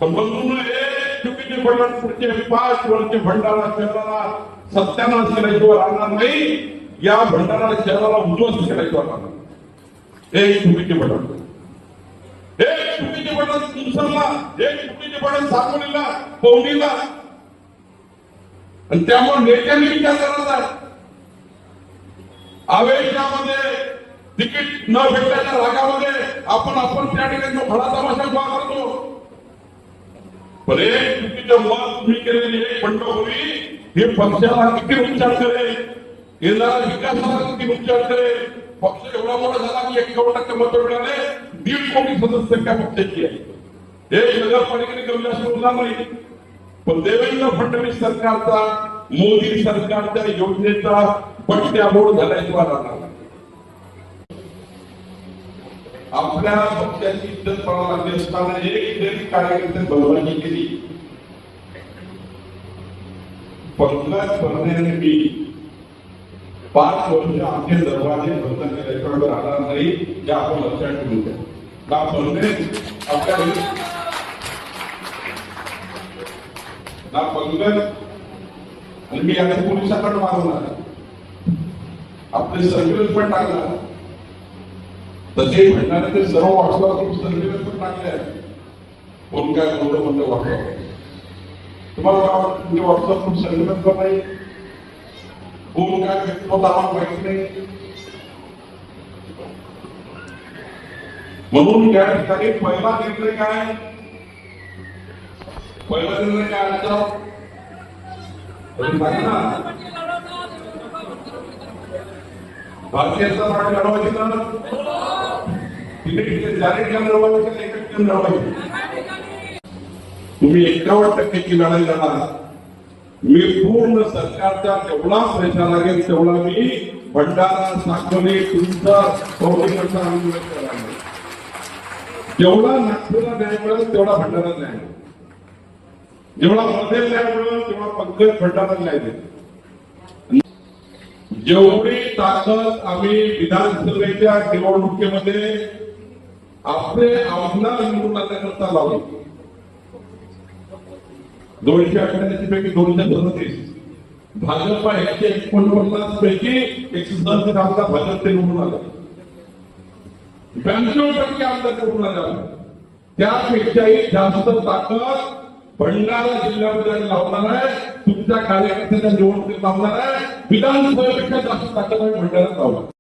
म्हणून हे चुकीचे बटन पुढचे 5 वर्ष भंडारा शहराला सत्यानाश केल्याशिवाय राहणार नाही. या भंडारा शहराला उद्ध्वस्त केल्याशिवाय राहणार. एक चुकीचे बटन, एक चुकीचे बटन तुमसरला, एक चुकीचे बटन सांगोलीला, पवनीला. आणि त्यामुळे नेत्यांनी विचार करायचा. आवेशामध्ये तिकीट न भेटल्याच्या रागामध्ये आपण त्या ठिकाणी फळा तमाशा उभा करतो. पण एक चुकीचं मत तुम्ही केलेली एक बंडखोरी हे पक्षाला किती नुकसान करेल, येणाऱ्या विकासाला किती नुकसान करेल. पक्ष एवढा मोठा झाला की 51% मत मिळाले, 1.5 कोटी सदस्य त्या पक्षाची आहे. हे नगरपालिकेने कमी जास्त होणार नाही. पण देवेंद्र फडणवीस सरकारचा, मोदी सरकारच्या योजनेचा पट्ट्यामोड झाल्याशिवाय राहणार नाही. आपल्या पक्षाची इज्जत पडायला लागली असताना एक जरी कार्यकर्ते बदलांची केली. पंकज भरण्याने मी 5 वर्ष आमचे दरवाजे बंद केल्याशिवाय राहणार नाही, हे आपण लक्षात ठेवू द्या. का भरणे आपल्या ना पंकज आणि मी आता पोलिसांकडे मागवणार, आपले सर्व्हिलन्स पण टाकणार. तसे म्हणणारे ते सर्व व्हॉट्सअप सर्व्हिलन्स पण टाकले आहे. कोण काय म्हणतं व्हॉट्सअप, तुम्हाला काय वाटतं तुमचे व्हॉट्सअप सर्व्हिलन्स पण नाही? कोण काय व्यक्तिमत्व आम्हाला माहित नाही. म्हणून या ठिकाणी पहिला निर्णय काय, पहिला निर्णय काय असतो भारतीय जनता पार्टी लढवायची ना, तिथे जारी लढवायची, एकच लढवायची. तुम्ही 51% लढाई लढा. मी पूर्ण सरकारचा जेवढा पैसा लागेल तेवढा मी भंडारा, सांगली, तुमचा पवनीकडचा आंदोलन करणार. जेवढा नागपूरला न्याय मिळेल तेवढा भंडारा न्याय, जेवढा मध्ये न्याय मिळेल तेवढा पंकज भंडारा न्याय देईल. जेवढी ताकद आम्ही विधानसभेच्या निवडणुकीमध्ये आपले आमदार निवडून आणण्याकरता लावली, 288 पैकी 237, भाजपा 149 पैकी 167 आमदार भाजपचे निवडून आले, 92% आमदार निवडून आले. त्यापेक्षाही जास्त ताकद भंडारा जिल्ह्यामध्ये लावणार आहे, तुमच्या कार्यकर्त्यांच्या निवडणुकीत लावणार आहे. विधानसभेपेक्षा जास्त ताकद आम्ही भंडाऱ्यात लावणार.